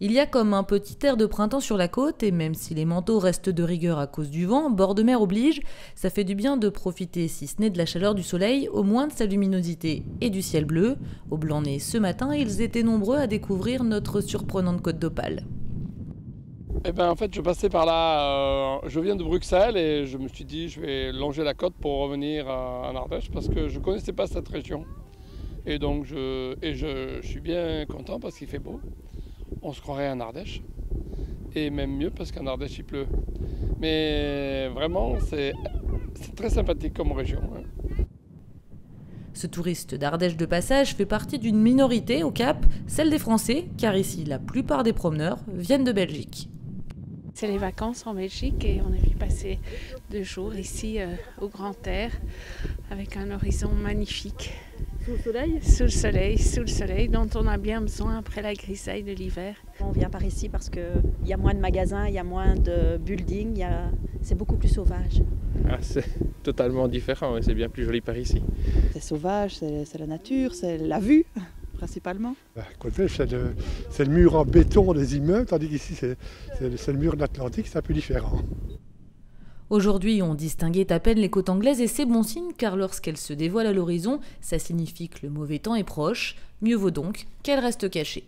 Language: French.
Il y a comme un petit air de printemps sur la côte et même si les manteaux restent de rigueur à cause du vent, bord de mer oblige, ça fait du bien de profiter, si ce n'est de la chaleur du soleil, au moins de sa luminosité et du ciel bleu. Au Blanc-Nez ce matin, ils étaient nombreux à découvrir notre surprenante côte d'Opale. En fait, je passais par là, je viens de Bruxelles et je me suis dit je vais longer la côte pour revenir en Ardèche parce que je ne connaissais pas cette région. Et donc je suis bien content parce qu'il fait beau. On se croirait en Ardèche. Et même mieux parce qu'en Ardèche il pleut. Mais vraiment c'est très sympathique comme région. Ce touriste d'Ardèche de passage fait partie d'une minorité au Cap, celle des Français, car ici la plupart des promeneurs viennent de Belgique. C'est les vacances en Belgique et on est venu passer 2 jours ici au grand air avec un horizon magnifique. Sous le soleil ? Sous le soleil dont on a bien besoin après la grisaille de l'hiver. On vient par ici parce qu'il y a moins de magasins, il y a moins de buildings, c'est beaucoup plus sauvage. C'est totalement différent, c'est bien plus joli par ici. C'est sauvage, c'est la nature, c'est la vue principalement. À côté, c'est le mur en béton des immeubles, tandis qu'ici c'est le mur de l'Atlantique, c'est un peu différent. Aujourd'hui, on distinguait à peine les côtes anglaises et c'est bon signe car lorsqu'elles se dévoilent à l'horizon, ça signifie que le mauvais temps est proche. Mieux vaut donc qu'elles restent cachées.